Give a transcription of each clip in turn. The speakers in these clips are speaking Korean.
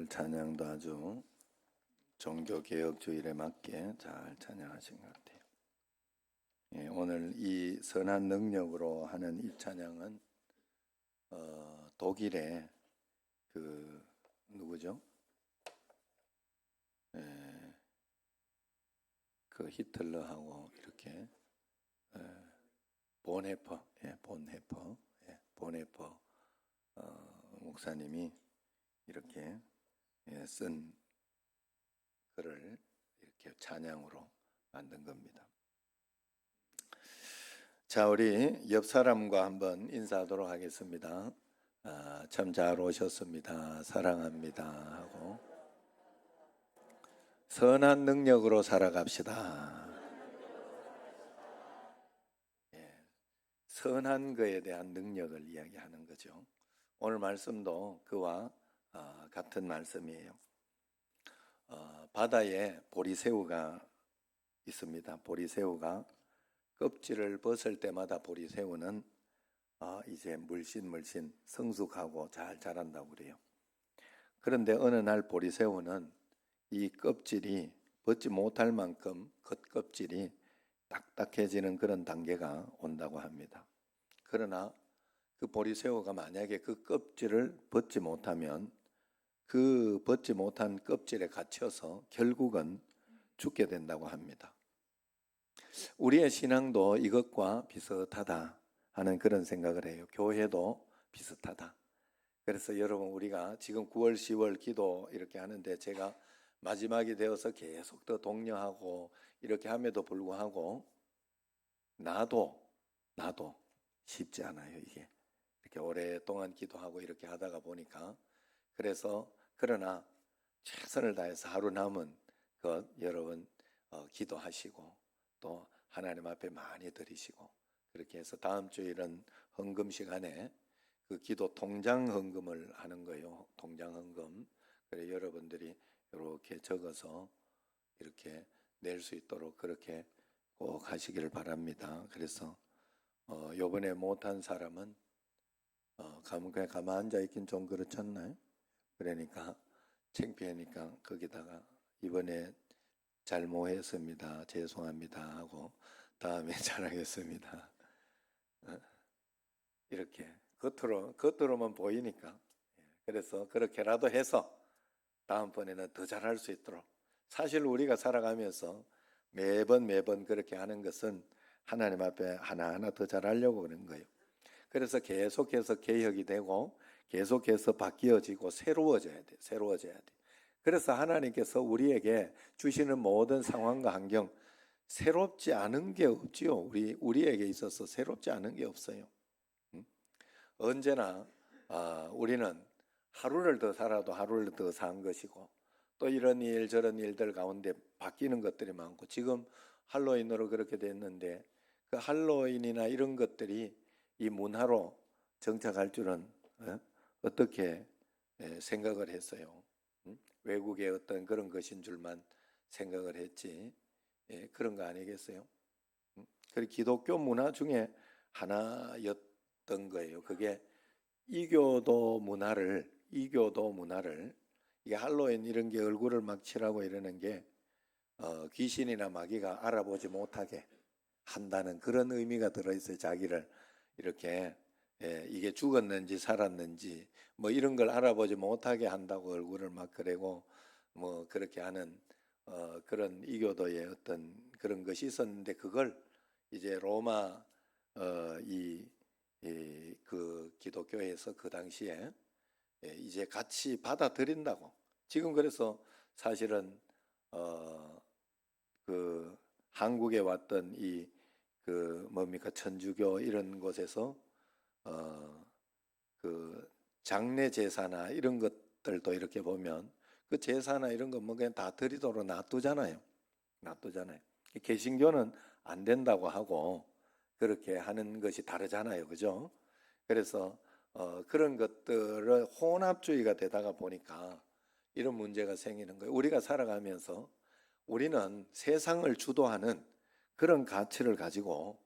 찬양도 아주 종교개혁주일에 맞게 잘 찬양하신 것 같아요. 오늘 이 선한 능력으로 하는 이 찬양은 독일의 그 누구죠? 그 히틀러하고 이렇게 본헤퍼 목사님이 이렇게 쓴 글을 이렇게 찬양으로 만든 겁니다. 자, 우리 옆 사람과 한번 인사하도록 하겠습니다. 참 잘 오셨습니다. 사랑합니다 하고 선한 능력으로 살아갑시다. 선한 거에 대한 능력을 이야기하는 거죠. 오늘 말씀도 그와 같은 말씀이에요. 바다에 보리새우가 있습니다. 보리새우가 껍질을 벗을 때마다 보리새우는 이제 물씬 성숙하고 잘 자란다고 그래요. 그런데 어느 날 보리새우는 이 껍질이 벗지 못할 만큼 겉껍질이 딱딱해지는 그런 단계가 온다고 합니다. 그러나 그 보리새우가 만약에 그 껍질을 벗지 못하면 그 벗지 못한 껍질에 갇혀서 결국은 죽게 된다고 합니다. 우리의 신앙도 이것과 비슷하다 하는 그런 생각을 해요. 교회도 비슷하다. 그래서 여러분 우리가 지금 9월 10월 기도 이렇게 하는데 제가 마지막이 되어서 계속 더 독려하고 이렇게 함에도 불구하고 나도 쉽지 않아요. 이게 이렇게 오랫동안 기도하고 이렇게 하다가 보니까 그래서 그러나 최선을 다해서 하루 남은 것 여러분 기도하시고 또 하나님 앞에 많이 드리시고 그렇게 해서 다음 주일은 헌금 시간에 그 기도 통장 헌금을 하는 거예요. 통장 헌금. 그래 여러분들이 이렇게 적어서 이렇게 낼 수 있도록 그렇게 꼭 하시기를 바랍니다. 그래서 요번에 못한 사람은 그냥 가만 앉아 있긴 좀 그렇잖아요. 그러니까 창피하니까 거기다가 이번에 잘못했습니다. 죄송합니다 하고 다음에 잘하겠습니다. 이렇게 겉으로만 보이니까 그래서 그렇게라도 해서 다음번에는 더 잘할 수 있도록 사실 우리가 살아가면서 매번 그렇게 하는 것은 하나님 앞에 하나하나 더 잘하려고 그러는 거예요. 그래서 계속해서 개혁이 되고 계속해서 바뀌어지고 새로워져야 돼. 그래서 하나님께서 우리에게 주시는 모든 상황과 환경 새롭지 않은 게 없지요. 우리에게 있어서 새롭지 않은 게 없어요. 언제나 우리는 하루를 더 살아도 하루를 더 산 것이고 또 이런 일 저런 일들 가운데 바뀌는 것들이 많고 지금 할로윈으로 그렇게 됐는데 그 할로윈이나 이런 것들이 이 문화로 정착할 줄은 어떻게 생각을 했어요. 외국의 어떤 그런 것인 줄만 생각을 했지 그런 거 아니겠어요? 그리고 기독교 문화 중에 하나였던 거예요. 그게 이교도 문화를 이게 할로윈 이런 게 얼굴을 막 칠하고 이러는 게 귀신이나 마귀가 알아보지 못하게 한다는 그런 의미가 들어있어요. 자기를 이렇게 이게 죽었는지 살았는지 뭐 이런 걸 알아보지 못하게 한다고 얼굴을 막 그리고 뭐 그렇게 하는 그런 이교도의 어떤 그런 것이 있었는데 그걸 이제 로마 그 기독교에서 그 당시에 이제 같이 받아들인다고 지금 그래서 사실은 그 한국에 왔던 그 뭡니까 천주교 이런 곳에서 그 장례 제사나 이런 것들도 이렇게 보면 그 제사나 이런 거 뭐 그냥 다 드리도록 놔두잖아요. 개신교는 안 된다고 하고 그렇게 하는 것이 다르잖아요, 그죠? 그래서 그런 것들을 혼합주의가 되다가 보니까 이런 문제가 생기는 거예요. 우리가 살아가면서 우리는 세상을 주도하는 그런 가치를 가지고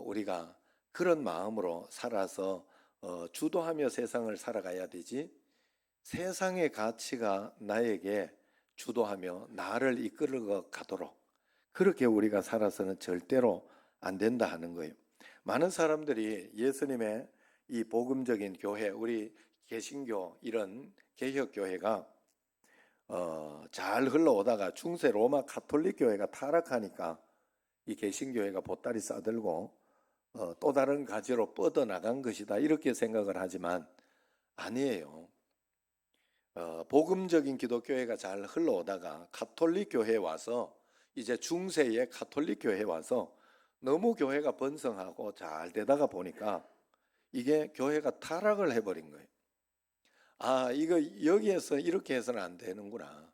우리가 그런 마음으로 살아서 주도하며 세상을 살아가야 되지 세상의 가치가 나에게 주도하며 나를 이끌어 가도록 그렇게 우리가 살아서는 절대로 안 된다 하는 거예요. 많은 사람들이 예수님의 이 복음적인 교회, 우리 개신교 이런 개혁교회가 잘 흘러오다가 중세 로마 가톨릭 교회가 타락하니까 이 개신교회가 보따리 싸들고 또 다른 가지로 뻗어나간 것이다 이렇게 생각을 하지만 아니에요. 복음적인 기독교회가 잘 흘러오다가 가톨릭 교회에 와서 이제 중세의 가톨릭 교회에 와서 너무 교회가 번성하고 잘 되다가 보니까 이게 교회가 타락을 해버린 거예요. 아, 이거 여기에서 이렇게 해서는 안 되는구나.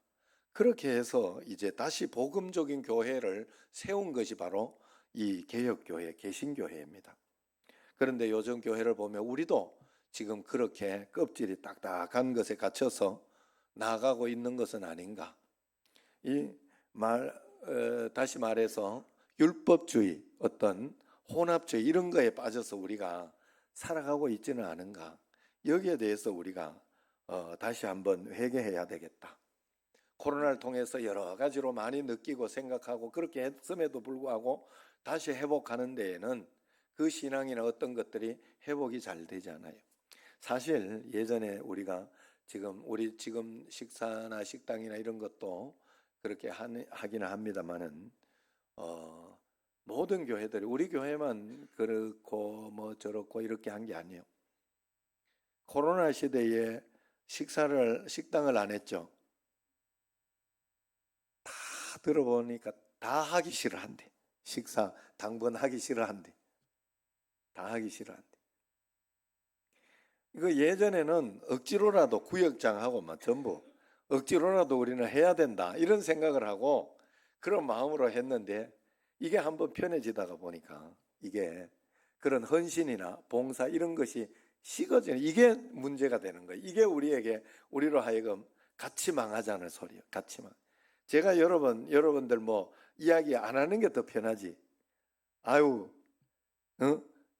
그렇게 해서 이제 다시 복음적인 교회를 세운 것이 바로 이 개혁교회, 개신교회입니다. 그런데 요즘 교회를 보면 우리도 지금 그렇게 껍질이 딱딱한 것에 갇혀서 나아가고 있는 것은 아닌가. 다시 말해서 율법주의, 어떤 혼합주의 이런 거에 빠져서 우리가 살아가고 있지는 않은가. 여기에 대해서 우리가 다시 한번 회개해야 되겠다. 코로나를 통해서 여러 가지로 많이 느끼고 생각하고 그렇게 했음에도 불구하고 다시 회복하는 데에는 그 신앙이나 어떤 것들이 회복이 잘 되지 않아요. 사실 예전에 우리가 우리 지금 식사나 식당이나 이런 것도 그렇게 하기는 합니다만은 모든 교회들이 우리 교회만 그렇고 뭐 저렇고 이렇게 한 게 아니에요. 코로나 시대에 식당을 안 했죠. 다 들어보니까 다 하기 싫어한대. 식사 당번 하기 싫어한대. 다 하기 싫어한대. 이거 예전에는 억지로라도 구역장하고 막 전부 억지로라도 우리는 해야 된다 이런 생각을 하고 그런 마음으로 했는데 이게 한번 편해지다가 보니까 이게 그런 헌신이나 봉사 이런 것이 식어지는 이게 문제가 되는 거예요. 이게 우리로 하여금 같이 망하자는 소리예요. 같이 망. 제가 여러분들 뭐 이야기 안 하는 게 더 편하지. 아유,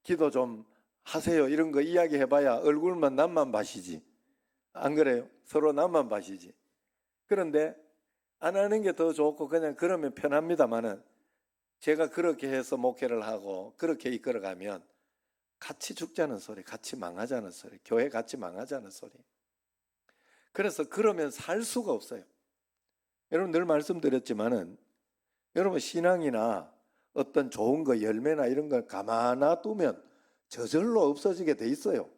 기도 좀 하세요. 이런 거 이야기해봐야 얼굴만 남만 봐시지. 안 그래요? 서로 남만 봐시지. 그런데 안 하는 게 더 좋고 그냥 그러면 편합니다만은 제가 그렇게 해서 목회를 하고 그렇게 이끌어가면 같이 죽자는 소리, 같이 망하자는 소리, 교회 같이 망하자는 소리. 그래서 그러면 살 수가 없어요. 여러분 늘 말씀드렸지만은 여러분 신앙이나 어떤 좋은 거 열매나 이런 걸 가만 놔두면 저절로 없어지게 돼 있어요.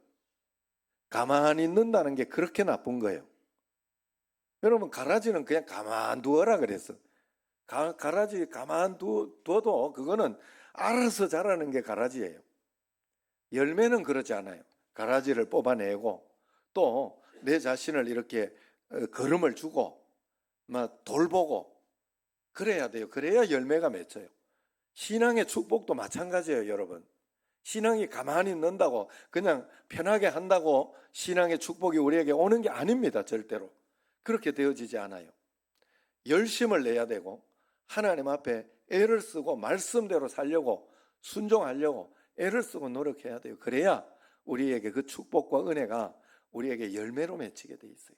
가만히 있는다는 게 그렇게 나쁜 거예요. 여러분 가라지는 그냥 가만 두어라 그랬어. 가라지 가만 둬도 그거는 알아서 자라는 게 가라지예요. 열매는 그렇지 않아요. 가라지를 뽑아내고 또 내 자신을 이렇게 걸음을 주고 막 돌보고 그래야 돼요. 그래야 열매가 맺혀요. 신앙의 축복도 마찬가지예요, 여러분. 신앙이 가만히 있는다고 그냥 편하게 한다고 신앙의 축복이 우리에게 오는 게 아닙니다. 절대로. 그렇게 되어지지 않아요. 열심을 내야 되고 하나님 앞에 애를 쓰고 말씀대로 살려고 순종하려고 애를 쓰고 노력해야 돼요. 그래야 우리에게 그 축복과 은혜가 우리에게 열매로 맺히게 돼 있어요.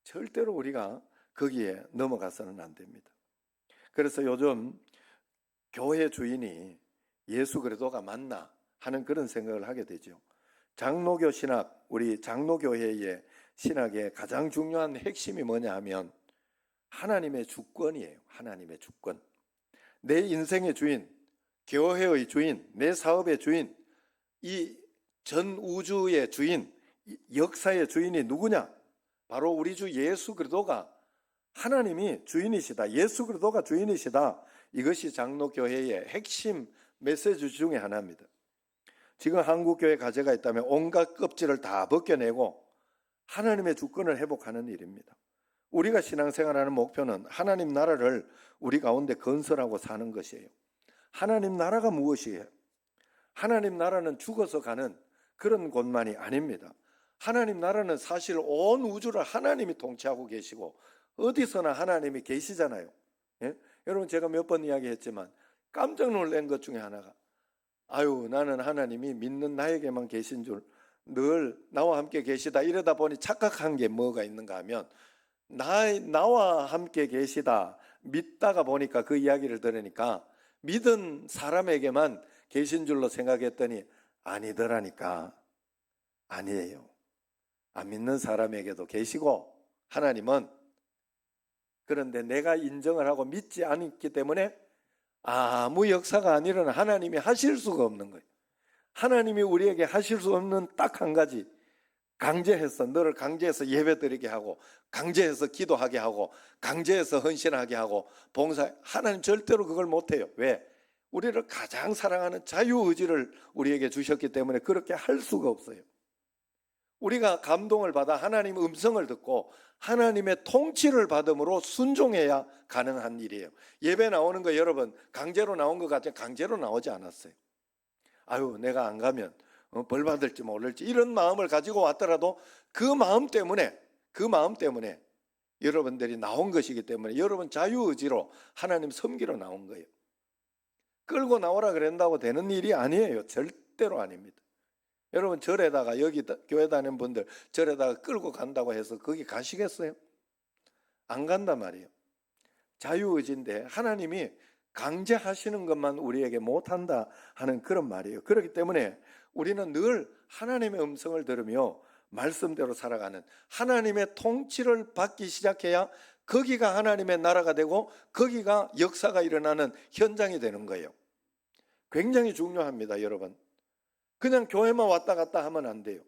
절대로 우리가 거기에 넘어가서는 안 됩니다. 그래서 요즘 교회 주인이 예수 그리스도가 맞나 하는 그런 생각을 하게 되죠. 장로교 신학, 우리 장로교회의 신학의 가장 중요한 핵심이 뭐냐 하면 하나님의 주권이에요. 하나님의 주권. 내 인생의 주인, 교회의 주인, 내 사업의 주인, 이 전 우주의 주인, 역사의 주인이 누구냐? 바로 우리 주 예수 그리스도가 하나님이 주인이시다. 예수 그리스도가 주인이시다. 이것이 장로교회의 핵심 메시지 중에 하나입니다. 지금 한국교회 과제가 있다면 온갖 껍질을 다 벗겨내고 하나님의 주권을 회복하는 일입니다. 우리가 신앙생활하는 목표는 하나님 나라를 우리 가운데 건설하고 사는 것이에요. 하나님 나라가 무엇이에요? 하나님 나라는 죽어서 가는 그런 곳만이 아닙니다. 하나님 나라는 사실 온 우주를 하나님이 통치하고 계시고 어디서나 하나님이 계시잖아요. 예? 여러분 제가 몇 번 이야기했지만 깜짝 놀란 것 중에 하나가 나는 하나님이 믿는 나에게만 계신 줄 늘 나와 함께 계시다 이러다 보니 착각한 게 뭐가 있는가 하면 나와 함께 계시다 믿다가 보니까 그 이야기를 들으니까 믿은 사람에게만 계신 줄로 생각했더니 아니더라니까. 아니에요. 안 믿는 사람에게도 계시고 하나님은, 그런데 내가 인정을 하고 믿지 않기 때문에 아무 역사가 안 일어나. 하나님이 하실 수가 없는 거예요. 하나님이 우리에게 하실 수 없는 딱 한 가지, 강제해서 너를 강제해서 예배드리게 하고 강제해서 기도하게 하고 강제해서 헌신하게 하고 봉사. 하나님 절대로 그걸 못해요. 왜? 우리를 가장 사랑하는 자유의지를 우리에게 주셨기 때문에 그렇게 할 수가 없어요. 우리가 감동을 받아 하나님 음성을 듣고 하나님의 통치를 받음으로 순종해야 가능한 일이에요. 예배 나오는 거 여러분 강제로 나온 것 같아요. 강제로 나오지 않았어요. 아유 내가 안 가면 벌 받을지 모를지 이런 마음을 가지고 왔더라도 그 마음 때문에 여러분들이 나온 것이기 때문에 여러분 자유의지로 하나님 섬기러 나온 거예요. 끌고 나오라 그런다고 되는 일이 아니에요. 절대로 아닙니다. 여러분 절에다가 여기 교회 다니는 분들 절에다가 끌고 간다고 해서 거기 가시겠어요? 안 간단 말이에요. 자유의지인데 하나님이 강제하시는 것만 우리에게 못한다 하는 그런 말이에요. 그렇기 때문에 우리는 늘 하나님의 음성을 들으며 말씀대로 살아가는, 하나님의 통치를 받기 시작해야 거기가 하나님의 나라가 되고 거기가 역사가 일어나는 현장이 되는 거예요. 굉장히 중요합니다, 여러분. 그냥 교회만 왔다 갔다 하면 안 돼요.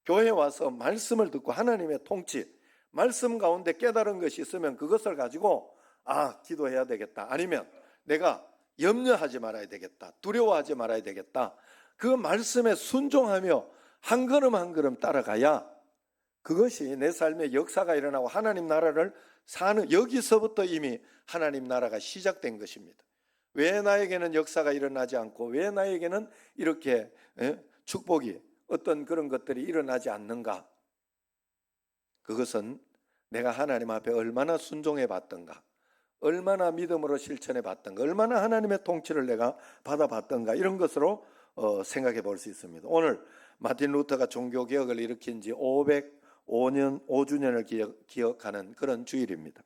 교회에 와서 말씀을 듣고 하나님의 통치, 말씀 가운데 깨달은 것이 있으면 그것을 가지고 기도해야 되겠다. 아니면 내가 염려하지 말아야 되겠다. 두려워하지 말아야 되겠다. 그 말씀에 순종하며 한 걸음 한 걸음 따라가야 그것이 내 삶에 역사가 일어나고 하나님 나라를 사는, 여기서부터 이미 하나님 나라가 시작된 것입니다. 왜 나에게는 역사가 일어나지 않고 왜 나에게는 이렇게 축복이 어떤 그런 것들이 일어나지 않는가? 그것은 내가 하나님 앞에 얼마나 순종해 봤던가, 얼마나 믿음으로 실천해 봤던가, 얼마나 하나님의 통치를 내가 받아봤던가, 이런 것으로 생각해 볼 수 있습니다. 오늘 마틴 루터가 종교개혁을 일으킨 지 5주년을 기억하는 그런 주일입니다.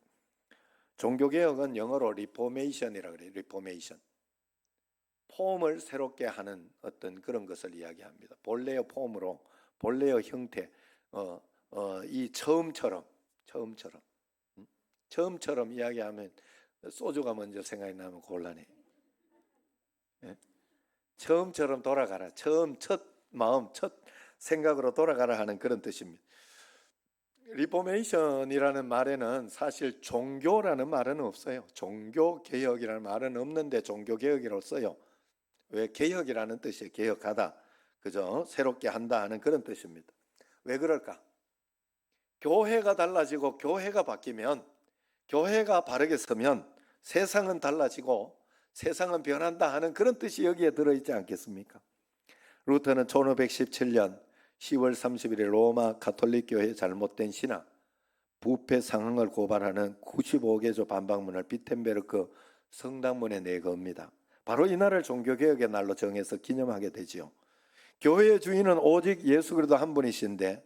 종교개혁은 영어로 리포메이션이라고 그래요. 리포메이션. 폼을 새롭게 하는 어떤 그런 것을 이야기합니다. 본래의 폼으로, 본래의 형태, 이 처음처럼 이야기하면 소주가 먼저 생각이 나면 곤란해. 예? 처음처럼 돌아가라. 첫 마음, 첫 생각으로 돌아가라 하는 그런 뜻입니다. 리포메이션이라는 말에는 사실 종교라는 말은 없어요. 종교개혁이라는 말은 없는데 종교개혁이라고 써요. 왜? 개혁이라는 뜻이에요. 개혁하다, 그죠? 새롭게 한다 하는 그런 뜻입니다. 왜 그럴까? 교회가 달라지고 교회가 바뀌면, 교회가 바르게 서면 세상은 달라지고 세상은 변한다 하는 그런 뜻이 여기에 들어있지 않겠습니까? 루터는 1517년 10월 31일 로마 가톨릭 교회의 잘못된 신앙, 부패 상황을 고발하는 95개조 반박문을 비텐베르크 성당문에 내겁니다. 바로 이날을 종교개혁의 날로 정해서 기념하게 되지요. 교회의 주인은 오직 예수 그리스도 한 분이신데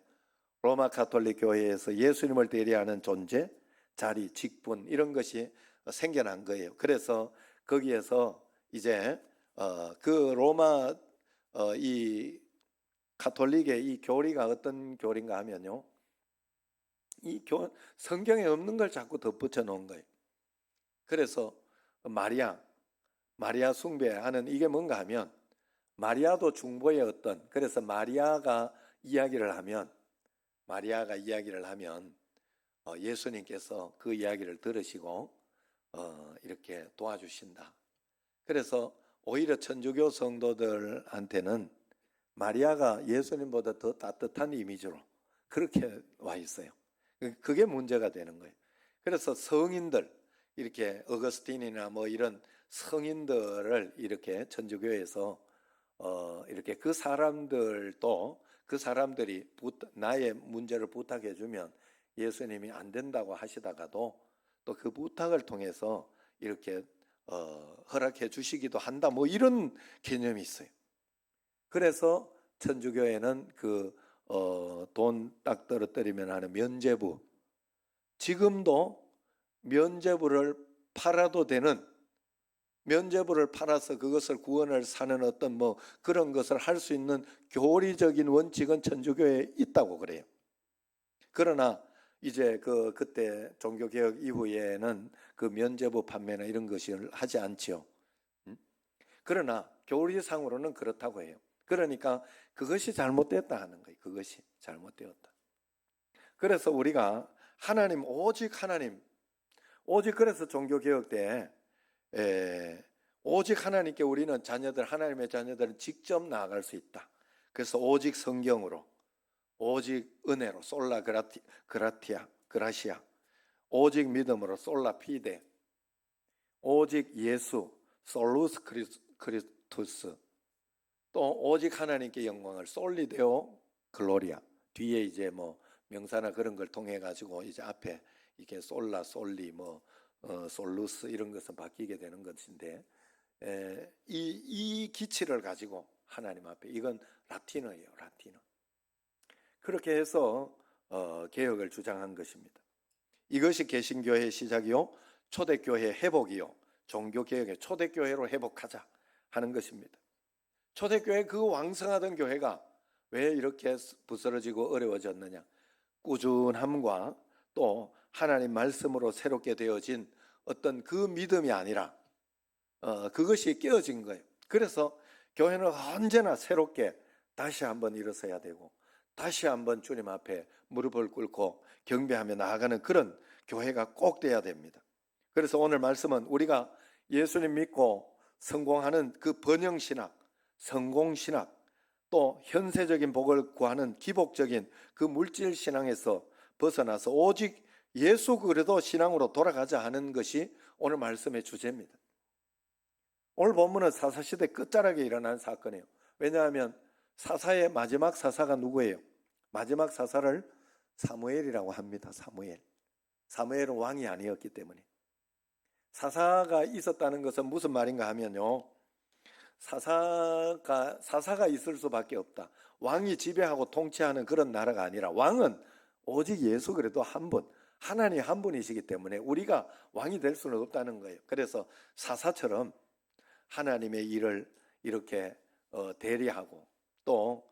로마 가톨릭 교회에서 예수님을 대리하는 존재, 자리, 직분 이런 것이 생겨난 거예요. 그래서 거기에서 이제 그 로마 이 가톨릭의 이 교리가 어떤 교리인가 하면요, 성경에 없는 걸 자꾸 덧붙여 놓은 거예요. 그래서 마리아 숭배하는, 이게 뭔가 하면 마리아도 중보의 어떤, 그래서 마리아가 이야기를 하면 예수님께서 그 이야기를 들으시고 이렇게 도와주신다. 그래서 오히려 천주교 성도들한테는 마리아가 예수님보다 더 따뜻한 이미지로 그렇게 와 있어요. 그게 문제가 되는 거예요. 그래서 성인들, 이렇게 어거스틴이나 뭐 이런 성인들을 이렇게 천주교에서 이렇게 그 사람들이 나의 문제를 부탁해 주면 예수님이 안 된다고 하시다가도 또 그 부탁을 통해서 이렇게 허락해 주시기도 한다, 뭐 이런 개념이 있어요. 그래서 천주교회는 돈 딱 떨어뜨리면 하는 면죄부, 지금도 면죄부를 팔아도 되는, 면죄부를 팔아서 그것을 구원을 사는 어떤 그런 것을 할 수 있는 교리적인 원칙은 천주교회에 있다고 그래요. 그러나 이제 그때 종교개혁 이후에는 그 면죄부 판매나 이런 것을 하지 않지요. 그러나 교리상으로는 그렇다고 해요. 그러니까 그것이 잘못됐다 하는 거예요. 그것이 잘못되었다. 그래서 우리가 하나님, 오직 하나님, 오직 그래서 종교개혁 때 오직 하나님께 우리는 자녀들, 하나님의 자녀들은 직접 나아갈 수 있다. 그래서 오직 성경으로, 오직 은혜로, 솔라 그라시아, 오직 믿음으로, 솔라 피데, 오직 예수, 솔루스 크리스투스, 또 오직 하나님께 영광을, 솔리데오 글로리아. 뒤에 이제 명사나 그런 걸 통해 가지고 이제 앞에 이게 솔라, 솔리, 솔루스 이런 것은 바뀌게 되는 것인데, 이 기치를 가지고 하나님 앞에, 이건 라틴어예요. 라틴어. 그렇게 해서 개혁을 주장한 것입니다. 이것이 개신교회의 시작이요, 초대교회 회복이요, 종교개혁의 초대교회로 회복하자 하는 것입니다. 초대교회 그 왕성하던 교회가 왜 이렇게 부스러지고 어려워졌느냐? 꾸준함과 또 하나님 말씀으로 새롭게 되어진 어떤 그 믿음이 아니라 그것이 깨어진 거예요. 그래서 교회는 언제나 새롭게 다시 한번 일어서야 되고, 다시 한번 주님 앞에 무릎을 꿇고 경배하며 나아가는 그런 교회가 꼭 돼야 됩니다. 그래서 오늘 말씀은 우리가 예수님 믿고 성공하는 그 번영신학, 성공신학, 또 현세적인 복을 구하는 기복적인 그 물질신앙에서 벗어나서 오직 예수 그리스도 신앙으로 돌아가자 하는 것이 오늘 말씀의 주제입니다. 오늘 본문은 사사시대 끝자락에 일어난 사건이에요. 왜냐하면 사사의 마지막 사사가 누구예요? 마지막 사사를 사무엘이라고 합니다. 사무엘은 왕이 아니었기 때문에. 사사가 있었다는 것은 무슨 말인가 하면요, 사사가 있을 수밖에 없다. 왕이 지배하고 통치하는 그런 나라가 아니라 왕은 오직 예수 그리스도 한 분, 하나님 한 분이시기 때문에 우리가 왕이 될 수는 없다는 거예요. 그래서 사사처럼 하나님의 일을 이렇게 대리하고 또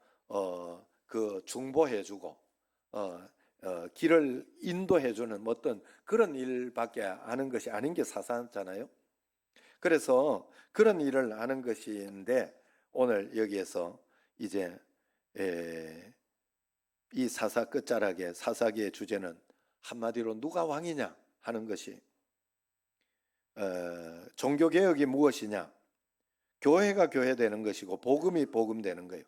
중보해주고 길을 인도해주는 어떤 그런 일밖에 하는 것이 아닌 게 사사잖아요. 그래서 그런 일을 하는 것인데, 오늘 여기에서 이제 이 사사 끝자락에 사사기의 주제는 한마디로 누가 왕이냐 하는 것이, 종교개혁이 무엇이냐, 교회가 교회되는 것이고 복음이 복음되는 거예요.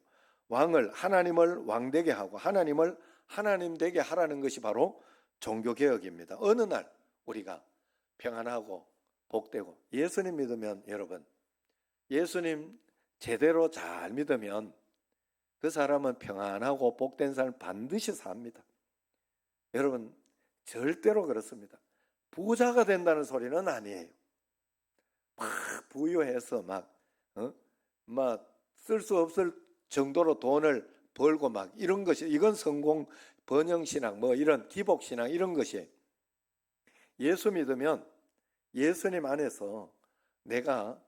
하나님을 왕되게 하고 하나님을 하나님 되게 하라는 것이 바로 종교개혁입니다. 어느 날 우리가 평안하고 복되고, 예수님 믿으면, 여러분, 예수님 제대로 잘 믿으면 그 사람은 평안하고 복된 삶 반드시 삽니다. 여러분, 절대로 그렇습니다. 부자가 된다는 소리는 아니에요. 막 부유해서 막 쓸 수 없을 정도로 돈을 벌고 막 이런 것이, 이건 성공 번영신앙 이런 기복신앙 이런 것이, 예수 믿으면 예수님 안에서 내가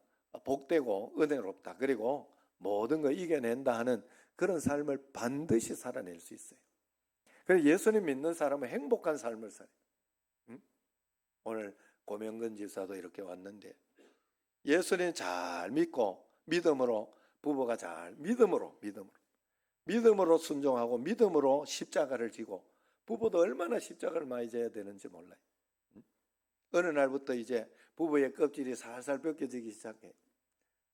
복되고 은혜롭다, 그리고 모든 걸 이겨낸다 하는 그런 삶을 반드시 살아낼 수 있어요. 그래서 예수님 믿는 사람은 행복한 삶을 살아요. 오늘 고명근 집사도 이렇게 왔는데, 예수님 잘 믿고 믿음으로, 부부가 잘 믿음으로 순종하고 믿음으로 십자가를 지고, 부부도 얼마나 십자가를 많이 져야 되는지 몰라요. 어느 날부터 이제 부부의 껍질이 살살 벗겨지기 시작해.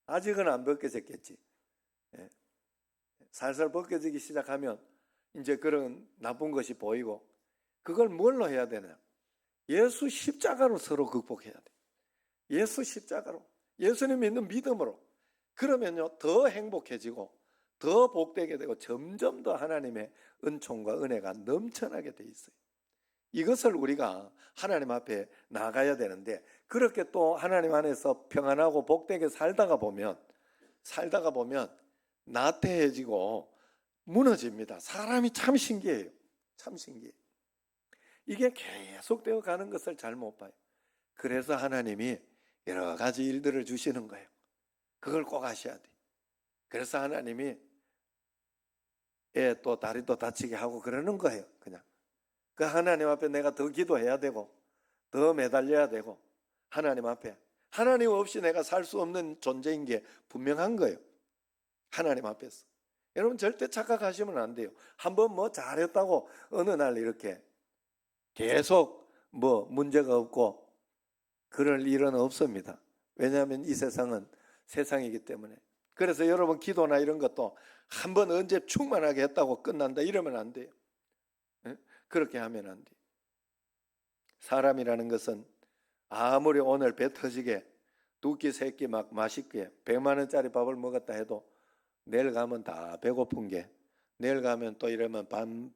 아직은 안 벗겨졌겠지. 살살 벗겨지기 시작하면 이제 그런 나쁜 것이 보이고, 그걸 뭘로 해야 되나? 예수 십자가로 서로 극복해야 돼. 예수 십자가로, 예수님 믿는 믿음으로. 그러면요, 더 행복해지고 더 복되게 되고 점점 더 하나님의 은총과 은혜가 넘쳐나게 돼 있어요. 이것을 우리가 하나님 앞에 나가야 되는데, 그렇게 또 하나님 안에서 평안하고 복되게 살다가 보면 나태해지고 무너집니다. 사람이 참 신기해요. 참 신기해요. 이게 계속되어 가는 것을 잘 못 봐요. 그래서 하나님이 여러 가지 일들을 주시는 거예요. 그걸 꼭 아셔야 돼요. 그래서 하나님이 또 다리도 다치게 하고 그러는 거예요. 그냥 그 하나님 앞에 내가 더 기도해야 되고 더 매달려야 되고 하나님 앞에 하나님 없이 내가 살 수 없는 존재인 게 분명한 거예요. 하나님 앞에서. 여러분 절대 착각하시면 안 돼요. 한번 뭐 잘했다고 어느 날 이렇게 계속 뭐 문제가 없고 그럴 일은 없습니다. 왜냐하면 이 세상은 세상이기 때문에. 그래서 여러분 기도나 이런 것도 한번 언제 충만하게 했다고 끝난다 이러면 안 돼요. 그렇게 하면 안 돼요. 사람이라는 것은 아무리 오늘 배 터지게 두 끼 세 끼 막 맛있게 100만 원짜리 밥을 먹었다 해도 내일 가면 다 배고픈 게 내일 가면 또 이러면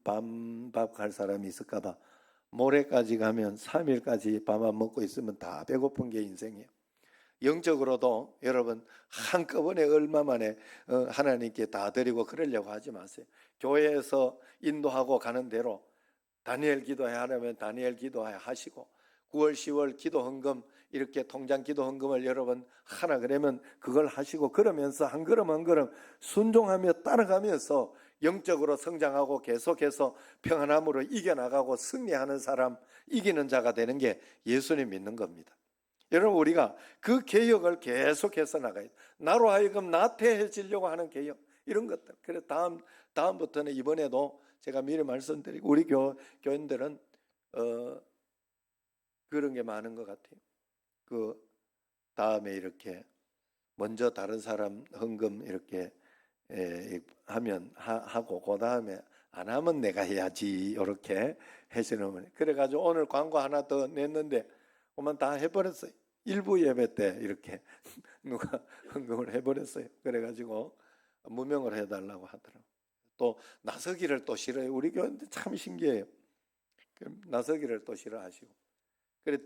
밤밥 갈 사람이 있을까 봐 모레까지 가면 3일까지 밥 안 먹고 있으면 다 배고픈 게 인생이에요. 영적으로도 여러분 한꺼번에 얼마 만에 하나님께 다 드리고 그러려고 하지 마세요. 교회에서 인도하고 가는 대로 다니엘 기도해야 하려면 다니엘 기도해야 하시고 9월 10월 기도 헌금 이렇게 통장 기도 헌금을 여러분 하나 그러면 그걸 하시고 그러면서 한 걸음 한 걸음 순종하며 따라가면서 영적으로 성장하고 계속해서 평안함으로 이겨나가고 승리하는 사람 이기는 자가 되는 게 예수님 믿는 겁니다. 여러분 우리가 그 개혁을 계속해서 나가야 돼요. 나로 하여금 나태해지려고 하는 개혁 이런 것들. 그래서 다음부터는 이번에도 제가 미리 말씀드리고 우리 교인들은 그런 게 많은 것 같아요. 그 다음에 이렇게 먼저 다른 사람 헌금 이렇게 하면 하고 그 다음에 안 하면 내가 해야지 이렇게 하시는 분이. 그래가지고 오늘 광고 하나 더 냈는데 그만 다 해버렸어요. 일부 예배 때 이렇게 누가 헌금을 해버렸어요. 그래가지고 무명을 해달라고 하더라고요. 또 나서기를 또 싫어요. 우리 교회인데 참 신기해요. 나서기를 또 싫어하시고. 그래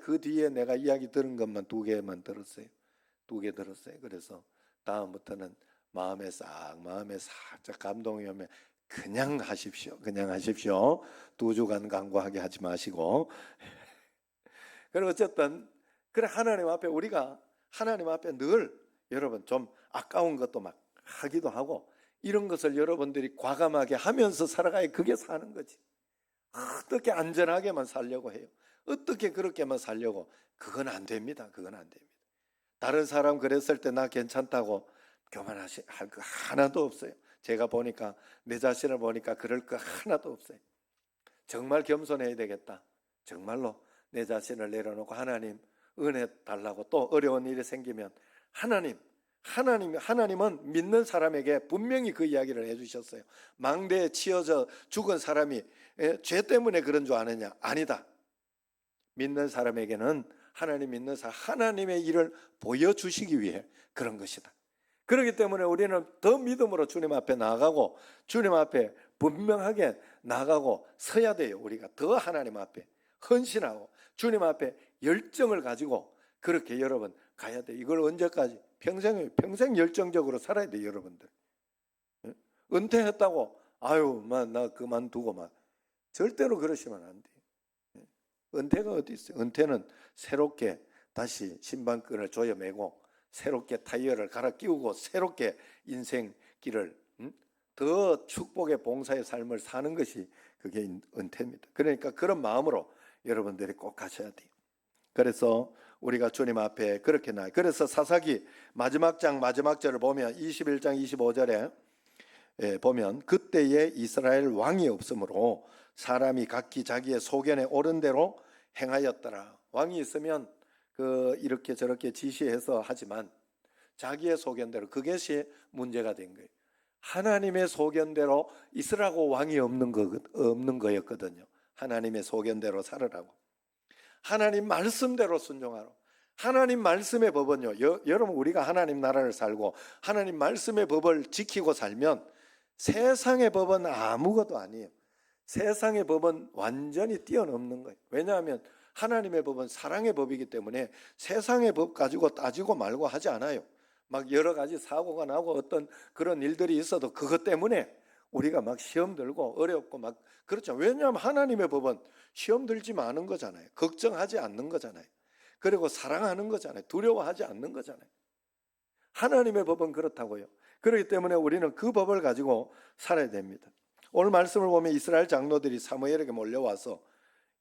그 뒤에 내가 이야기 들은 것만 2개만 들었어요. 2개 들었어요. 그래서 다음부터는 마음에 살짝 감동이 오면 그냥 하십시오. 2주간 강구하게 하지 마시고. 그리고 어쨌든 그래 하나님 앞에 우리가 하나님 앞에 늘 여러분 좀 아까운 것도 막 하기도 하고 이런 것을 여러분들이 과감하게 하면서 살아가야 그게 사는 거지. 어떻게 안전하게만 살려고 해요. 어떻게 그렇게만 살려고 그건 안 됩니다. 그건 안 됩니다. 다른 사람 그랬을 때 나 괜찮다고 교만할 거 하나도 없어요. 제가 보니까 내 자신을 보니까 그럴 거 하나도 없어요. 정말 겸손해야 되겠다. 정말로 내 자신을 내려놓고 하나님 은혜 달라고 또 어려운 일이 생기면 하나님은 믿는 사람에게 분명히 그 이야기를 해주셨어요. 망대에 치여져 죽은 사람이 죄 때문에 그런 줄 아느냐? 아니다. 믿는 사람에게는 하나님 믿는 사람 하나님의 일을 보여주시기 위해 그런 것이다. 그렇기 때문에 우리는 더 믿음으로 주님 앞에 나아가고 주님 앞에 분명하게 나아가고 서야 돼요. 우리가 더 하나님 앞에 헌신하고 주님 앞에 열정을 가지고 그렇게 여러분 가야 돼요. 이걸 언제까지? 평생 열정적으로 살아야 돼요. 여러분들. 은퇴했다고 나 그만두고 절대로 그러시면 안 돼요. 은퇴가 어디 있어요? 은퇴는 새롭게 다시 신발끈을 조여매고 새롭게 타이어를 갈아 끼우고 새롭게 인생길을 더 축복의 봉사의 삶을 사는 것이 그게 은퇴입니다. 그러니까 그런 마음으로 여러분들이 꼭 가셔야 돼요. 그래서 우리가 주님 앞에 그렇게 나아요. 그래서 사사기 마지막 장 마지막 절을 보면 21장 25절에 보면 그때에 이스라엘 왕이 없으므로 사람이 각기 자기의 소견에 옳은 대로 행하였더라. 왕이 있으면 이렇게 저렇게 지시해서 하지만 자기의 소견대로 그것이 문제가 된 거예요. 하나님의 소견대로 있으라고 왕이 없는 거였거든요. 하나님의 소견대로 살으라고. 하나님 말씀대로 순종하라고. 하나님 말씀의 법은요. 여러분 우리가 하나님 나라를 살고 하나님 말씀의 법을 지키고 살면 세상의 법은 아무것도 아니에요. 세상의 법은 완전히 뛰어넘는 거예요. 왜냐하면 하나님의 법은 사랑의 법이기 때문에 세상의 법 가지고 따지고 말고 하지 않아요. 막 여러 가지 사고가 나고 어떤 그런 일들이 있어도 그것 때문에 우리가 막 시험 들고 어렵고 막 그렇죠. 왜냐하면 하나님의 법은 시험 들지 않은 거잖아요. 걱정하지 않는 거잖아요. 그리고 사랑하는 거잖아요. 두려워하지 않는 거잖아요. 하나님의 법은 그렇다고요. 그렇기 때문에 우리는 그 법을 가지고 살아야 됩니다. 오늘 말씀을 보면 이스라엘 장로들이 사무엘에게 몰려와서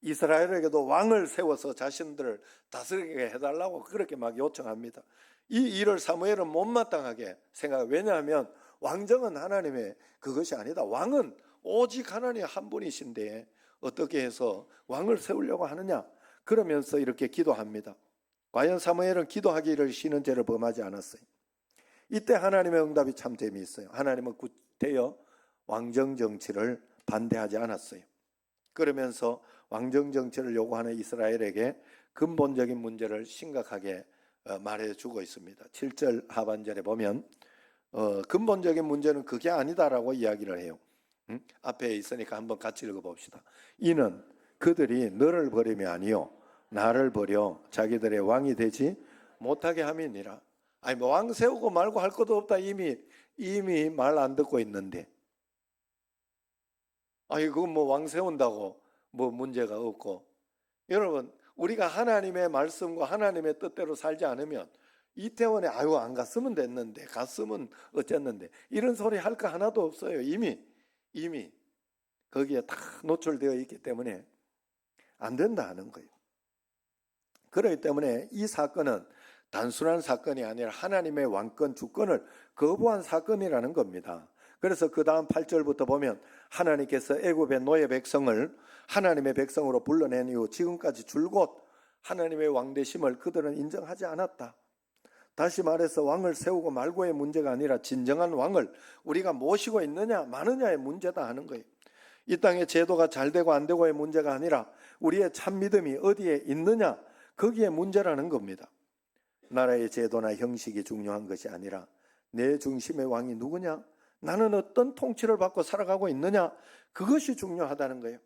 이스라엘에게도 왕을 세워서 자신들을 다스리게 해달라고 그렇게 막 요청합니다. 이 일을 사무엘은 못마땅하게 생각해요. 왜냐하면 왕정은 하나님의 그것이 아니다. 왕은 오직 하나님 한 분이신데 어떻게 해서 왕을 세우려고 하느냐, 그러면서 이렇게 기도합니다. 과연 사무엘은 기도하기를 쉬는 죄를 범하지 않았어요. 이때 하나님의 응답이 참 재미있어요. 하나님은 구태여 왕정 정치를 반대하지 않았어요. 그러면서 왕정 정치를 요구하는 이스라엘에게 근본적인 문제를 심각하게 말해주고 있습니다. 7절 하반절에 보면 근본적인 문제는 그게 아니다라고 이야기를 해요. 앞에 있으니까 한번 같이 읽어봅시다. 이는 그들이 너를 버림이 아니요 나를 버려 자기들의 왕이 되지 못하게 함이니라. 아니 뭐 왕 세우고 말고 할 것도 없다. 이미 말 안 듣고 있는데. 아니 그건 뭐 왕 세운다고 뭐 문제가 없고. 여러분 우리가 하나님의 말씀과 하나님의 뜻대로 살지 않으면 이태원에 아유 안 갔으면 됐는데 갔으면 어쨌는데 이런 소리 할 거 하나도 없어요. 이미 거기에 다 노출되어 있기 때문에 안 된다 하는 거예요. 그렇기 때문에 이 사건은 단순한 사건이 아니라 하나님의 왕권 주권을 거부한 사건이라는 겁니다. 그래서 그 다음 8절부터 보면 하나님께서 애굽의 노예 백성을 하나님의 백성으로 불러낸 이후 지금까지 줄곧 하나님의 왕되심을 그들은 인정하지 않았다. 다시 말해서 왕을 세우고 말고의 문제가 아니라 진정한 왕을 우리가 모시고 있느냐 마느냐의 문제다 하는 거예요. 이 땅의 제도가 잘 되고 안 되고의 문제가 아니라 우리의 참 믿음이 어디에 있느냐 거기에 문제라는 겁니다. 나라의 제도나 형식이 중요한 것이 아니라 내 중심의 왕이 누구냐, 나는 어떤 통치를 받고 살아가고 있느냐, 그것이 중요하다는 거예요.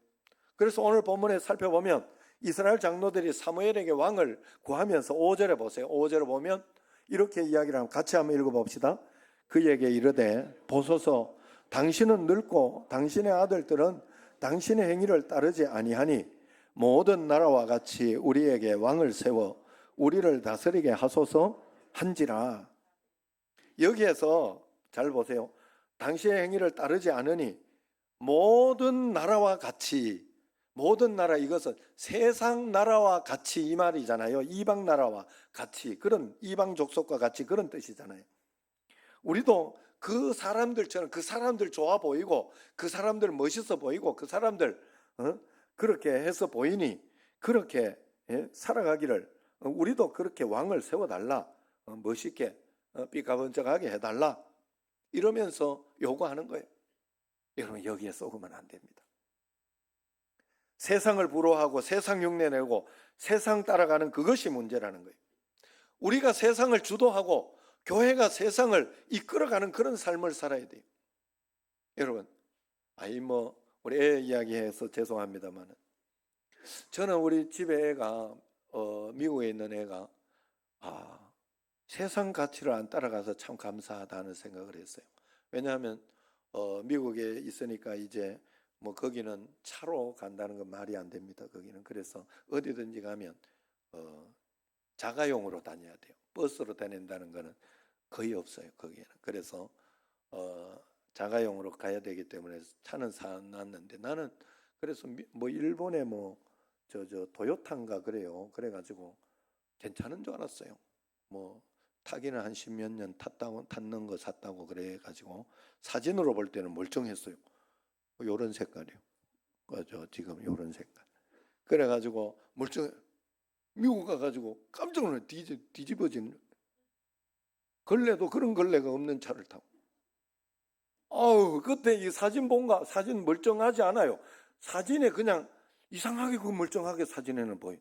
그래서 오늘 본문에 살펴보면 이스라엘 장로들이 사무엘에게 왕을 구하면서 5절에 보세요. 5절에 보면 이렇게 이야기를 하면 같이 한번 읽어봅시다. 그에게 이르되 보소서 당신은 늙고 당신의 아들들은 당신의 행위를 따르지 아니하니 모든 나라와 같이 우리에게 왕을 세워 우리를 다스리게 하소서 한지라. 여기에서 잘 보세요. 당신의 행위를 따르지 않으니 모든 나라와 같이, 모든 나라, 이것은 세상 나라와 같이 이 말이잖아요. 이방 나라와 같이, 그런 이방 족속과 같이 그런 뜻이잖아요. 우리도 그 사람들처럼, 그 사람들 좋아 보이고 그 사람들 멋있어 보이고 그 사람들 그렇게 해서 보이니 그렇게 살아가기를, 우리도 그렇게 왕을 세워달라, 멋있게 삐까번쩍하게 해달라 이러면서 요구하는 거예요. 여러분 여기에 속으면 안 됩니다. 세상을 부러워하고 세상 흉내내고 세상 따라가는 그것이 문제라는 거예요. 우리가 세상을 주도하고 교회가 세상을 이끌어가는 그런 삶을 살아야 돼요. 여러분 우리 애 이야기해서 죄송합니다만 저는 우리 집에 애가 미국에 있는 애가 세상 가치를 안 따라가서 참 감사하다는 생각을 했어요. 왜냐하면 미국에 있으니까 이제 뭐 거기는 차로 간다는 건 말이 안 됩니다. 거기는 그래서 어디든지 가면 자가용으로 다녀야 돼요. 버스로 다닌다는 거는 거의 없어요. 거기는. 그래서 자가용으로 가야 되기 때문에 차는 사놨는데 나는 그래서 뭐 일본에 저 도요타인가 그래요. 그래가지고 괜찮은 줄 알았어요. 뭐 타기는 한 10몇 년 탔는 거 샀다고 그래가지고 사진으로 볼 때는 멀쩡했어요. 요런 색깔이요. 지금 요런 색깔. 그래가지고 미국 가가지고 깜짝 놀라 뒤집어지는. 걸레도 그런 걸레가 없는 차를 타고. 그때 이 사진 본가 사진 멀쩡하지 않아요. 사진에 그냥 이상하게 그 멀쩡하게 사진에는 보여.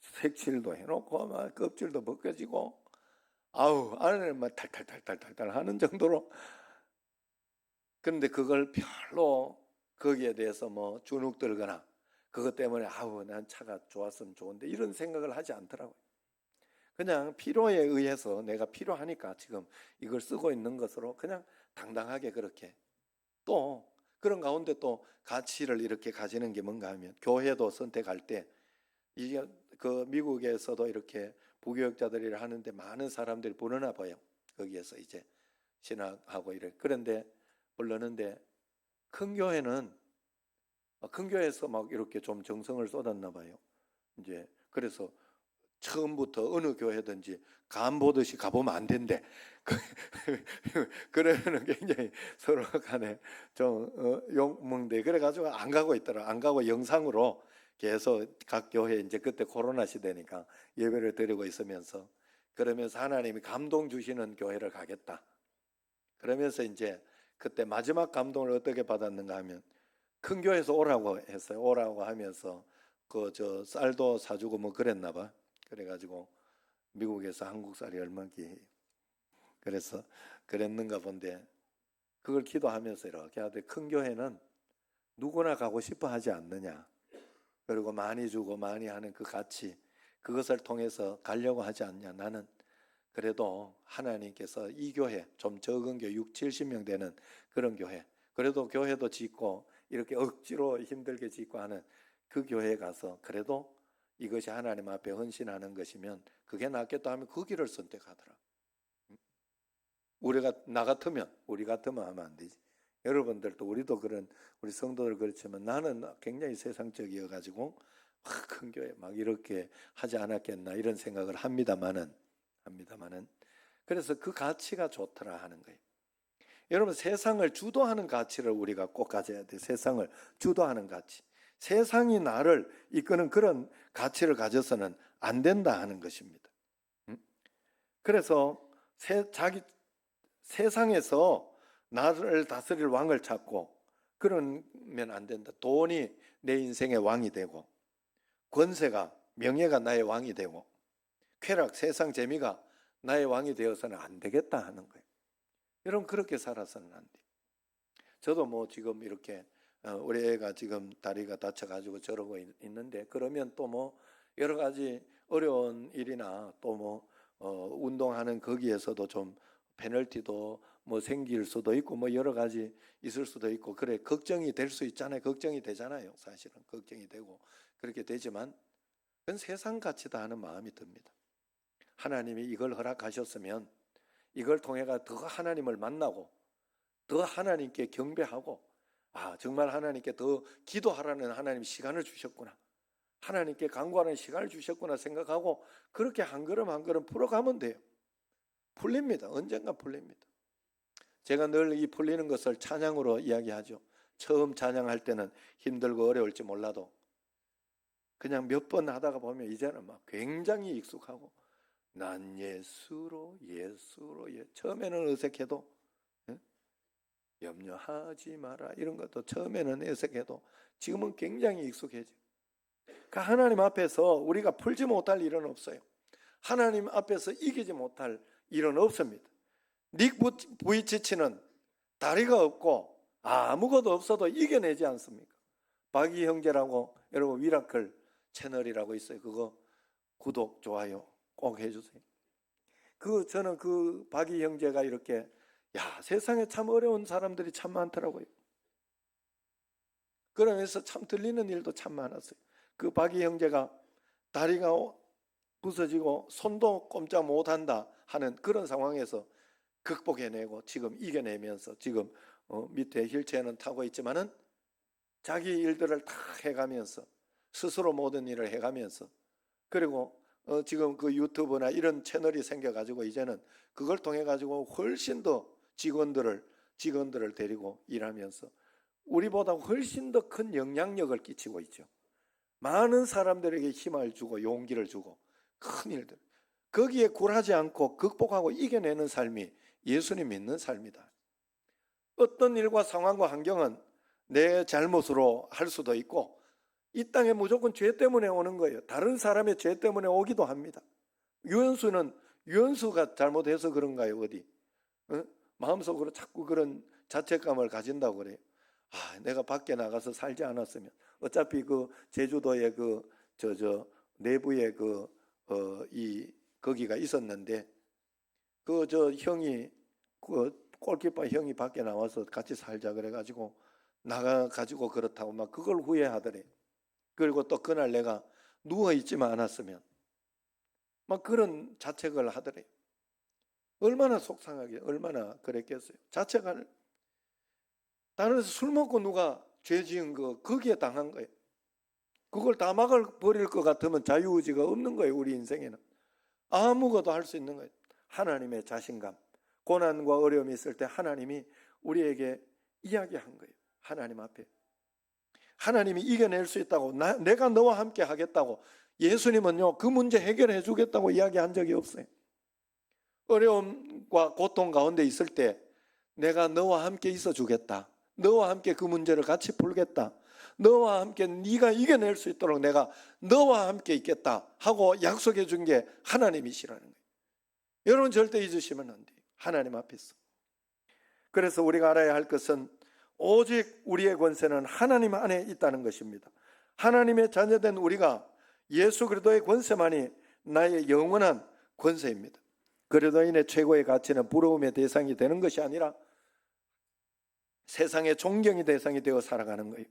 색칠도 해놓고 막 껍질도 벗겨지고 안에는 막 탈탈탈탈탈 하는 정도로. 그런데 그걸 별로 거기에 대해서 뭐 주눅 들거나 그것 때문에 난 차가 좋았으면 좋은데 이런 생각을 하지 않더라고요. 그냥 필요에 의해서 내가 필요하니까 지금 이걸 쓰고 있는 것으로 그냥 당당하게 그렇게 또 그런 가운데 또 가치를 이렇게 가지는 게 뭔가 하면 교회도 선택할 때 이게 그 미국에서도 이렇게 부교육자들이 하는데 많은 사람들이 부르나 봐요. 거기에서 이제 신학하고 이래. 그런데 부르는데 큰 교회는 큰 교회에서 막 이렇게 좀 정성을 쏟았나 봐요. 이제 그래서 처음부터 어느 교회든지 간 보듯이 가보면 안 된대. 그러면 굉장히 서로 간에 좀 욕먹는데 그래가지고 안 가고 있더라. 안 가고 영상으로 계속 각 교회 이제 그때 코로나 시대니까 예배를 드리고 있으면서 그러면서 하나님이 감동 주시는 교회를 가겠다. 그러면서 이제 그때 마지막 감동을 어떻게 받았는가 하면 큰 교회에서 오라고 했어요. 오라고 하면서 그 저 쌀도 사주고 뭐 그랬나 봐. 그래가지고 미국에서 한국 쌀이 얼마기 그래서 그랬는가 본데 그걸 기도하면서 이렇게 하되 큰 교회는 누구나 가고 싶어 하지 않느냐. 그리고 많이 주고 많이 하는 그 가치 그것을 통해서 가려고 하지 않냐. 나는 그래도 하나님께서 이 교회 좀 적은 교회 6, 70명 되는 그런 교회 그래도 교회도 짓고 이렇게 억지로 힘들게 짓고 하는 그 교회에 가서 그래도 이것이 하나님 앞에 헌신하는 것이면 그게 낫겠다 하면 그 길을 선택하더라. 우리가 나 같으면 우리 같으면 하면 안 되지. 여러분들도 우리도 그런 우리 성도들 그렇지만 나는 굉장히 세상적이어 가지고 큰 교회 막 이렇게 하지 않았겠나 이런 생각을 합니다마는 그래서 그 가치가 좋더라 하는 거예요. 여러분 세상을 주도하는 가치를 우리가 꼭 가져야 돼. 세상을 주도하는 가치. 세상이 나를 이끄는 그런 가치를 가져서는 안 된다 하는 것입니다. 그래서 자기 세상에서 나를 다스릴 왕을 찾고 그러면 안 된다. 돈이 내 인생의 왕이 되고 권세가 명예가 나의 왕이 되고 쾌락 세상 재미가 나의 왕이 되어서는 안 되겠다 하는 거예요. 여러분 그렇게 살아서는 안 돼요. 저도 뭐 지금 이렇게 우리 애가 지금 다리가 다쳐가지고 저러고 있는데 그러면 또 뭐 여러 가지 어려운 일이나 또 뭐 운동하는 거기에서도 좀 페널티도 뭐 생길 수도 있고 뭐 여러 가지 있을 수도 있고 그래 걱정이 될 수 있잖아요. 걱정이 되잖아요. 사실은 걱정이 되고 그렇게 되지만 그건 세상 가치다 하는 마음이 듭니다. 하나님이 이걸 허락하셨으면 이걸 통해가 더 하나님을 만나고 더 하나님께 경배하고 정말 하나님께 더 기도하라는 하나님 시간을 주셨구나. 하나님께 간구하는 시간을 주셨구나 생각하고 그렇게 한 걸음 한 걸음 풀어가면 돼요. 풀립니다. 언젠가 풀립니다. 제가 늘 이 풀리는 것을 찬양으로 이야기하죠. 처음 찬양할 때는 힘들고 어려울지 몰라도 그냥 몇 번 하다가 보면 이제는 막 굉장히 익숙하고 난 예수로 처음에는 어색해도 염려하지 마라 이런 것도 처음에는 어색해도 지금은 굉장히 익숙해져. 그러니까 하나님 앞에서 우리가 풀지 못할 일은 없어요. 하나님 앞에서 이기지 못할 일은 없습니다. 닉 부이치치는 다리가 없고 아무것도 없어도 이겨내지 않습니까? 박이 형제라고 여러분 미라클 채널이라고 있어요. 그거 구독 좋아요 꼭 해주세요. 저는 그 박이 형제가 이렇게 세상에 참 어려운 사람들이 참 많더라고요. 그러면서 참 들리는 일도 참 많았어요. 그 박이 형제가 다리가 부서지고 손도 꼼짝 못한다 하는 그런 상황에서 극복해내고 지금 이겨내면서 지금 밑에 휠체어는 타고 있지만은 자기 일들을 다 해가면서 스스로 모든 일을 해가면서 그리고 지금 그 유튜브나 이런 채널이 생겨가지고 이제는 그걸 통해 가지고 훨씬 더 직원들을 데리고 일하면서 우리보다 훨씬 더 큰 영향력을 끼치고 있죠. 많은 사람들에게 힘을 주고 용기를 주고 큰 일들 거기에 굴하지 않고 극복하고 이겨내는 삶이 예수님 믿는 삶이다. 어떤 일과 상황과 환경은 내 잘못으로 할 수도 있고 이 땅에 무조건 죄 때문에 오는 거예요. 다른 사람의 죄 때문에 오기도 합니다. 유현수가 잘못해서 그런가요? 어디? 마음속으로 자꾸 그런 자책감을 가진다고 그래요. 내가 밖에 나가서 살지 않았으면 어차피 그 제주도에 내부에 거기가 있었는데 형이 골키퍼 형이 밖에 나와서 같이 살자 그래가지고 나가가지고 그렇다고 막 그걸 후회하더래. 그리고 또 그날 내가 누워있지만 않았으면 막 그런 자책을 하더래. 얼마나 속상하게 얼마나 그랬겠어요. 자책을 다른 데서 술 먹고 누가 죄 지은 거 거기에 당한 거예요. 그걸 다 막아버릴 것 같으면 자유의지가 없는 거예요. 우리 인생에는 아무것도 할 수 있는 거예요. 하나님의 자신감, 고난과 어려움이 있을 때 하나님이 우리에게 이야기한 거예요. 하나님 앞에 하나님이 이겨낼 수 있다고, 내가 너와 함께 하겠다고. 예수님은요 그 문제 해결해 주겠다고 이야기한 적이 없어요. 어려움과 고통 가운데 있을 때 내가 너와 함께 있어 주겠다, 너와 함께 그 문제를 같이 풀겠다, 너와 함께 네가 이겨낼 수 있도록 내가 너와 함께 있겠다 하고 약속해 준 게 하나님이시라는 거예요. 여러분 절대 잊으시면 안 돼요. 하나님 앞에서. 그래서 우리가 알아야 할 것은 오직 우리의 권세는 하나님 안에 있다는 것입니다. 하나님의 자녀된 우리가 예수 그리스도의 권세만이 나의 영원한 권세입니다. 그리스도인의 최고의 가치는 부러움의 대상이 되는 것이 아니라 세상의 존경의 대상이 되어 살아가는 거예요.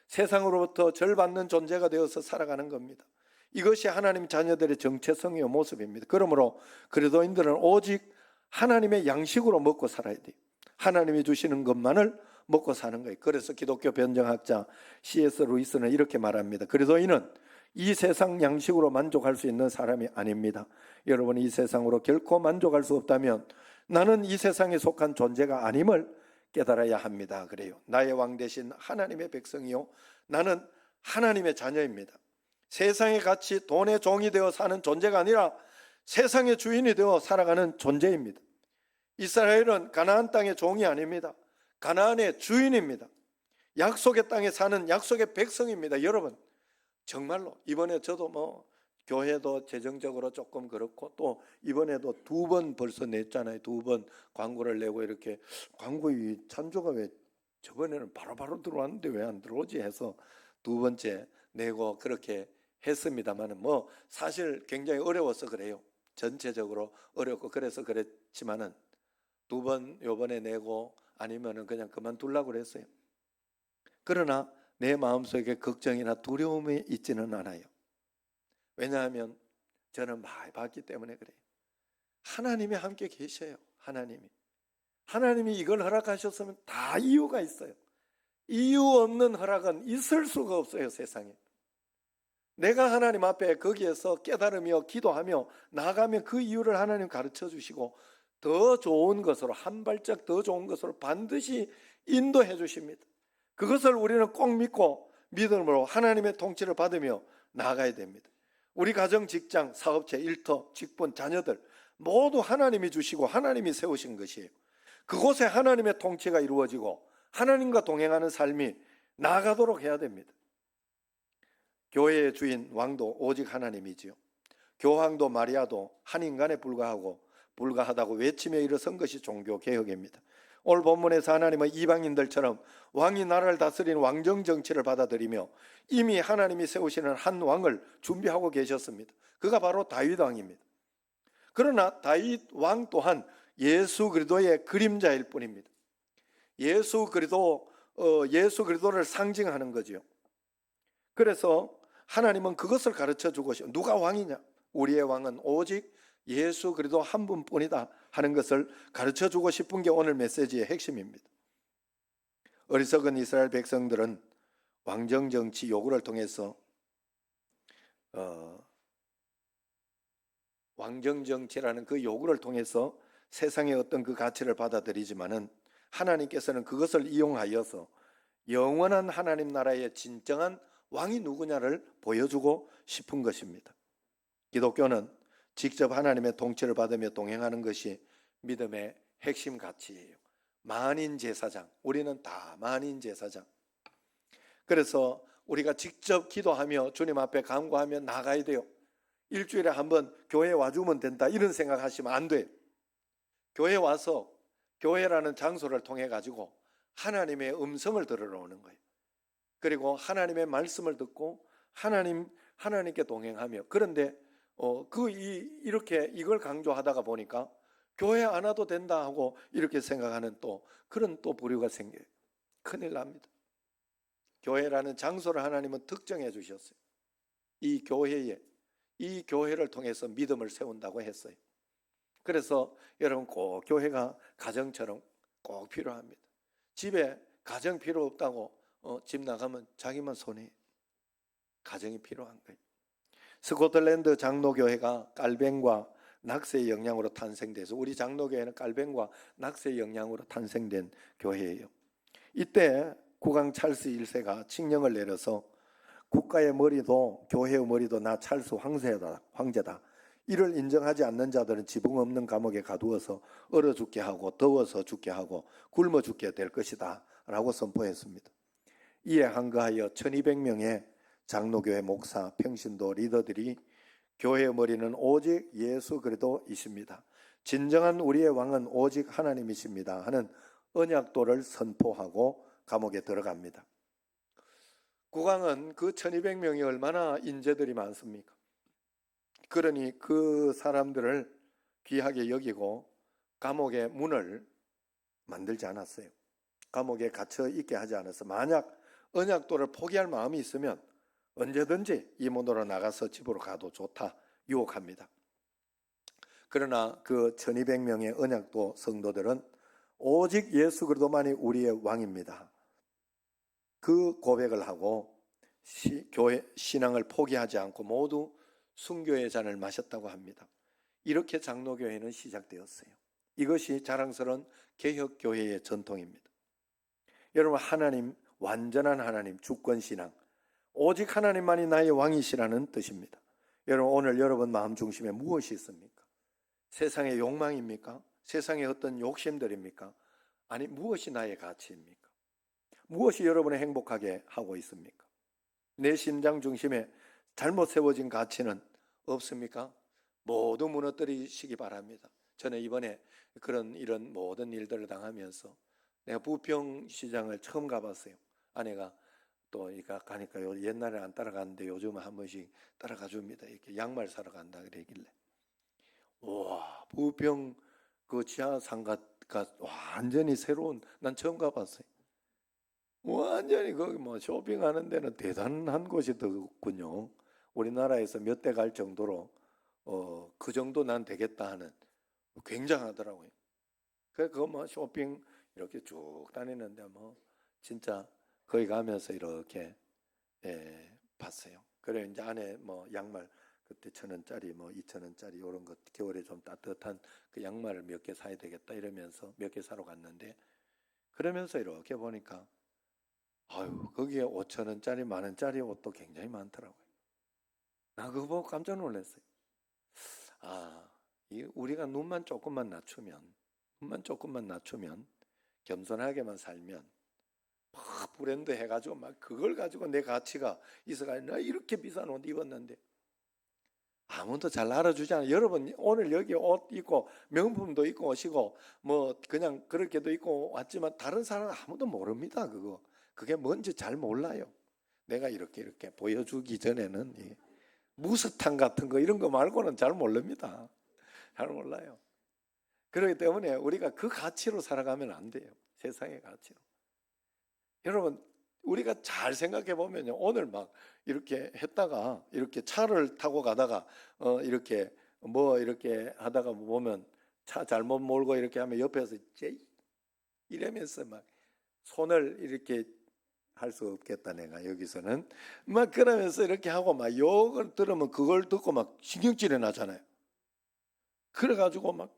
세상으로부터 절받는 존재가 되어서 살아가는 겁니다. 이것이 하나님 자녀들의 정체성이요 모습입니다. 그러므로 그리스도인들은 오직 하나님의 양식으로 먹고 살아야 돼요. 하나님이 주시는 것만을 먹고 사는 거예요. 그래서 기독교 변정학자 C.S. 루이스는 이렇게 말합니다. 그리스도인은 이 세상 양식으로 만족할 수 있는 사람이 아닙니다. 여러분, 이 세상으로 결코 만족할 수 없다면 나는 이 세상에 속한 존재가 아님을 깨달아야 합니다. 그래요. 나의 왕 대신 하나님의 백성이요, 나는 하나님의 자녀입니다. 세상의 가치, 돈의 종이 되어 사는 존재가 아니라 세상의 주인이 되어 살아가는 존재입니다. 이스라엘은 가나안 땅의 종이 아닙니다. 가나안의 주인입니다. 약속의 땅에 사는 약속의 백성입니다. 여러분, 정말로 이번에 저도 교회도 재정적으로 조금 그렇고 또 이번에도 2번 벌써 냈잖아요. 2번 광고를 내고 이렇게 광고 찬조가 왜 저번에는 바로바로 들어왔는데 왜 안 들어오지 해서 2번째 내고 그렇게 했습니다만 사실 굉장히 어려워서 그래요. 전체적으로 어렵고 그래서 그랬지만은 2번 요번에 내고 아니면은 그냥 그만두려고 그랬어요. 그러나 내 마음속에 걱정이나 두려움이 있지는 않아요. 왜냐하면 저는 많이 봤기 때문에 그래요. 하나님이 함께 계셔요. 하나님이 이걸 허락하셨으면 다 이유가 있어요. 이유 없는 허락은 있을 수가 없어요. 세상에. 내가 하나님 앞에 거기에서 깨달으며 기도하며 나아가면 그 이유를 하나님 가르쳐 주시고 더 좋은 것으로, 한 발짝 더 좋은 것으로 반드시 인도해 주십니다. 그것을 우리는 꼭 믿고 믿음으로 하나님의 통치를 받으며 나아가야 됩니다. 우리 가정, 직장, 사업체, 일터, 직분, 자녀들 모두 하나님이 주시고 하나님이 세우신 것이에요. 그곳에 하나님의 통치가 이루어지고 하나님과 동행하는 삶이 나아가도록 해야 됩니다. 교회의 주인 왕도 오직 하나님이지요. 교황도 마리아도 한 인간에 불과하다고 외치며 일어선 것이 종교개혁입니다. 오늘 본문에서 하나님은 이방인들처럼 왕이 나라를 다스리는 왕정 정치를 받아들이며 이미 하나님이 세우시는 한 왕을 준비하고 계셨습니다. 그가 바로 다윗 왕입니다. 그러나 다윗 왕 또한 예수 그리스도의 그림자일 뿐입니다. 예수 그리스도를 상징하는 거지요. 그래서 하나님은 그것을 가르쳐 주고 누가 왕이냐? 우리의 왕은 오직 예수 그리스도 한 분뿐이다 하는 것을 가르쳐 주고 싶은 게 오늘 메시지의 핵심입니다. 어리석은 이스라엘 백성들은 왕정 정치 요구를 통해서 왕정 정치라는 그 요구를 통해서 세상의 어떤 그 가치를 받아들이지만은 하나님께서는 그것을 이용하여서 영원한 하나님 나라의 진정한 왕이 누구냐를 보여주고 싶은 것입니다. 기독교는 직접 하나님의 통치를 받으며 동행하는 것이 믿음의 핵심 가치예요. 만인 제사장, 우리는 다 만인 제사장. 그래서 우리가 직접 기도하며 주님 앞에 간구하며 나가야 돼요. 일주일에 한번 교회에 와주면 된다 이런 생각하시면 안 돼요. 교회 와서 교회라는 장소를 통해 가지고 하나님의 음성을 들으러 오는 거예요. 그리고 하나님의 말씀을 듣고 하나님께 동행하며, 그런데 이렇게 이걸 강조하다가 보니까 교회 안 와도 된다 하고 이렇게 생각하는 또 그런 또 부류가 생겨요. 큰일 납니다. 교회라는 장소를 하나님은 특정해 주셨어요. 이 교회를 통해서 믿음을 세운다고 했어요. 그래서 여러분 꼭 교회가 가정처럼 꼭 필요합니다. 집에 가정 필요 없다고 집 나가면 자기만 손해. 가정이 필요한 거예요. 스코틀랜드 장로교회가 깔뱅과 낙세의 영향으로 탄생돼서 우리 장로교회는 깔뱅과 낙세의 영향으로 탄생된 교회예요. 이때 국왕 찰스 1세가 칙령을 내려서 국가의 머리도 교회의 머리도 나 찰스 황제다. 이를 인정하지 않는 자들은 지붕 없는 감옥에 가두어서 얼어 죽게 하고 더워서 죽게 하고 굶어 죽게 될 것이다 라고 선포했습니다. 이에 항거하여 1200명의 장로교회 목사, 평신도, 리더들이 교회의 머리는 오직 예수 그리스도이십니다. 진정한 우리의 왕은 오직 하나님이십니다 하는 언약도를 선포하고 감옥에 들어갑니다. 국왕은 그 1200명이 얼마나 인재들이 많습니까? 그러니 그 사람들을 귀하게 여기고 감옥의 문을 만들지 않았어요. 감옥에 갇혀 있게 하지 않았어. 만약 언약도를 포기할 마음이 있으면 언제든지 이 문으로 나가서 집으로 가도 좋다 유혹합니다. 그러나 그 1200명의 언약도 성도들은 오직 예수 그리스도만이 우리의 왕입니다. 그 고백을 하고 교회 신앙을 포기하지 않고 모두 순교의 잔을 마셨다고 합니다. 이렇게 장로교회는 시작되었어요. 이것이 자랑스러운 개혁교회의 전통입니다. 여러분, 하나님, 완전한 하나님, 주권신앙, 오직 하나님만이 나의 왕이시라는 뜻입니다. 여러분, 오늘 여러분 마음 중심에 무엇이 있습니까? 세상의 욕망입니까? 세상의 어떤 욕심들입니까? 아니, 무엇이 나의 가치입니까? 무엇이 여러분을 행복하게 하고 있습니까? 내 심장 중심에 잘못 세워진 가치는 없습니까? 모두 무너뜨리시기 바랍니다. 저는 이번에 이런 모든 일들을 당하면서 내가 부평시장을 처음 가봤어요. 아내가 또 가니까 옛날에 안 따라갔는데 요즘은 한 번씩 따라가 줍니다. 이렇게 양말 사러 간다 그러길래, 와, 부평 그 지하 상가가 완전히 새로운, 난 처음 가봤어요. 완전히 거기 뭐 쇼핑하는 데는 대단한 곳이 더군요. 우리나라에서 몇 대 갈 정도로 그 정도 난 되겠다 하는, 굉장하더라고요. 그거 뭐 쇼핑 이렇게 쭉 다니는데 뭐 진짜 거기 가면서 이렇게 봤어요. 그래 이제 안에 뭐 양말 그때 1,000원짜리 뭐 2,000원짜리 이런 것 겨울에 좀 따뜻한 그 양말을 몇 개 사야 되겠다 이러면서 몇 개 사러 갔는데, 그러면서 이렇게 보니까 아유, 거기에 5,000원짜리, 10,000원짜리 옷도 굉장히 많더라고요. 나 그거 보고 깜짝 놀랐어요. 아, 우리가 눈만 조금만 낮추면, 겸손하게만 살면, 막 브랜드 해가지고 막 그걸 가지고 내 가치가 있어가지고 나 이렇게 비싼 옷 입었는데 아무도 잘 알아주지 않아요. 여러분 오늘 여기 옷 입고 명품도 입고 오시고 뭐 그냥 그렇게도 입고 왔지만 다른 사람은 아무도 모릅니다. 그게 뭔지 잘 몰라요. 내가 이렇게 보여주기 전에는 무스탕 같은 거 이런 거 말고는 잘 모릅니다. 잘 몰라요. 그렇기 때문에 우리가 그 가치로 살아가면 안 돼요. 세상의 가치로. 여러분, 우리가 잘 생각해 보면요, 오늘 막 이렇게 했다가 이렇게 차를 타고 가다가 이렇게 하다가 보면 차 잘못 몰고 이렇게 하면 옆에서 이러면서 막 손을 이렇게 할 수 없겠다 내가 여기서는 막 그러면서 이렇게 하고 막 욕을 들으면 그걸 듣고 막 신경질이 나잖아요. 그래가지고 막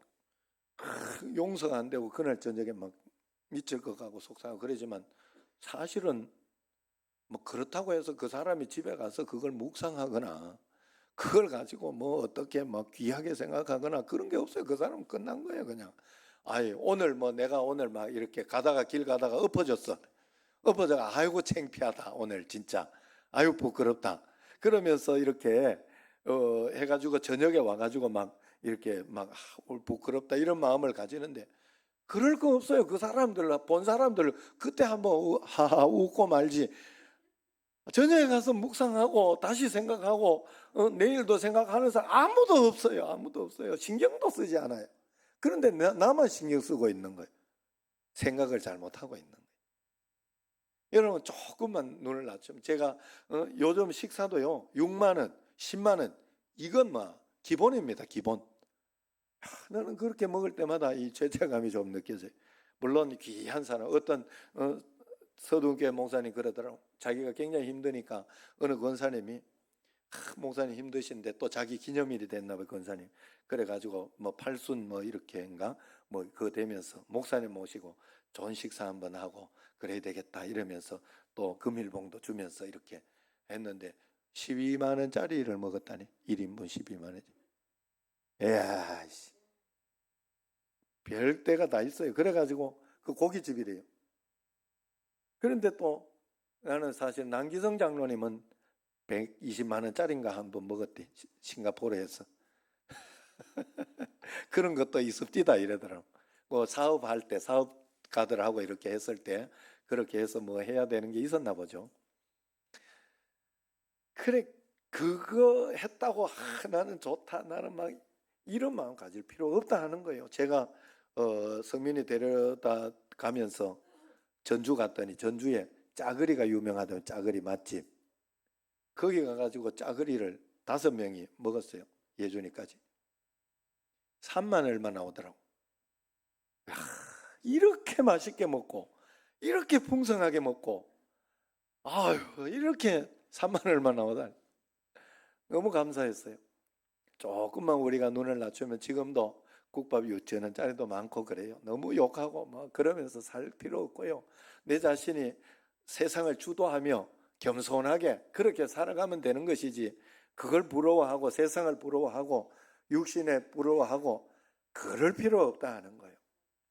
용서가 안 되고 그날 저녁에 막 미칠 것 같고 속상하고 그러지만, 사실은 뭐 그렇다고 해서 그 사람이 집에 가서 그걸 묵상하거나 그걸 가지고 뭐 어떻게 막 귀하게 생각하거나 그런 게 없어요. 그 사람은 끝난 거예요. 그냥 오늘 뭐 내가 오늘 막 이렇게 길 가다가 엎어져가 아이고 창피하다 오늘 진짜 아유 부끄럽다 그러면서 이렇게 해가지고 저녁에 와가지고 막 이렇게 막 오늘 부끄럽다 이런 마음을 가지는데, 그럴 거 없어요. 그 사람들 본 사람들 그때 한번 하하 웃고 말지, 저녁에 가서 묵상하고 다시 생각하고 내일도 생각하는 사람 아무도 없어요. 신경도 쓰지 않아요. 그런데 나만 신경 쓰고 있는 거예요. 생각을 잘못하고 있는 거예요. 여러분 조금만 눈을 낮추면 제가 요즘 식사도요 6만 원, 10만 원 이건 뭐 기본입니다. 기본. 나는 그렇게 먹을 때마다 이 죄책감이 좀 느껴져요. 물론 귀한 사람 어떤 서둔교회 목사님 그러더라고. 자기가 굉장히 힘드니까 어느 권사님이 목사님 힘드신데 또 자기 기념일이 됐나 봐요. 권사님. 그래가지고 뭐 팔순 뭐 이렇게인가 뭐 그거 되면서 목사님 모시고 좋은 식사 한번 하고 그래야 되겠다 이러면서 또 금일봉도 주면서 이렇게 했는데 12만 원짜리를 먹었다니. 1인분 12만 원. 이야, 별 데가 다 있어요. 그래가지고 그 고깃집이래요. 그런데 또 나는 사실 남기성 장로님은 120만 원짜리인가 한번 먹었대. 싱가포르에서. 그런 것도 있습디다 이러더라고. 뭐 사업할 때 사업가들하고 이렇게 했을 때 그렇게 해서 뭐 해야 되는 게 있었나 보죠. 그래 그거 했다고 나는 좋다 나는 막 이런 마음 가질 필요 없다 하는 거예요. 제가 성민이 데려다 가면서 전주 갔더니 전주에 짜그리가 유명하던 짜그리 맛집 거기 가가지고 짜그리를 5명이 먹었어요. 예준이까지 3만 얼마 나오더라고. 이렇게 맛있게 먹고 이렇게 풍성하게 먹고 아유 이렇게 3만 얼마 나오다니 너무 감사했어요. 조금만 우리가 눈을 낮추면 지금도 국밥 유치하는 자리도 많고 그래요. 너무 욕하고 막 그러면서 살 필요 없고요. 내 자신이 세상을 주도하며 겸손하게 그렇게 살아가면 되는 것이지 그걸 부러워하고 세상을 부러워하고 육신에 부러워하고 그럴 필요 없다 하는 거예요.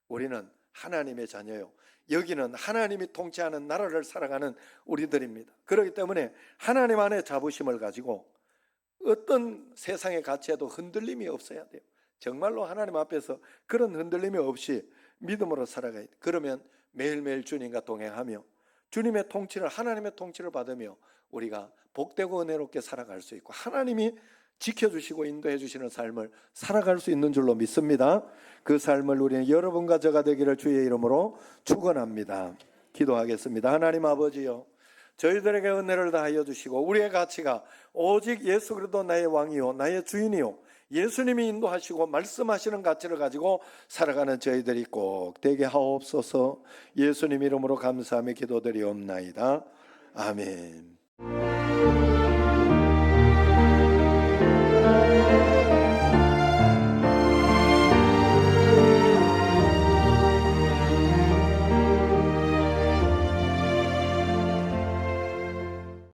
우리는 하나님의 자녀요. 여기는 하나님이 통치하는 나라를 살아가는 우리들입니다. 그렇기 때문에 하나님 안에 자부심을 가지고 어떤 세상의 가치에도 흔들림이 없어야 돼요. 정말로 하나님 앞에서 그런 흔들림이 없이 믿음으로 살아가야 돼요. 그러면 매일매일 주님과 동행하며 주님의 통치를 하나님의 통치를 받으며 우리가 복되고 은혜롭게 살아갈 수 있고 하나님이 지켜주시고 인도해 주시는 삶을 살아갈 수 있는 줄로 믿습니다. 그 삶을 우리는 여러분과 저가 되기를 주의 이름으로 축원합니다. 기도하겠습니다. 하나님 아버지요, 저희들에게 은혜를 다하여 주시고 우리의 가치가 오직 예수 그리스도 나의 왕이요 나의 주인이요 예수님이 인도하시고 말씀하시는 가치를 가지고 살아가는 저희들이 꼭 되게 하옵소서. 예수님 이름으로 감사하며 기도드리옵나이다. 아멘.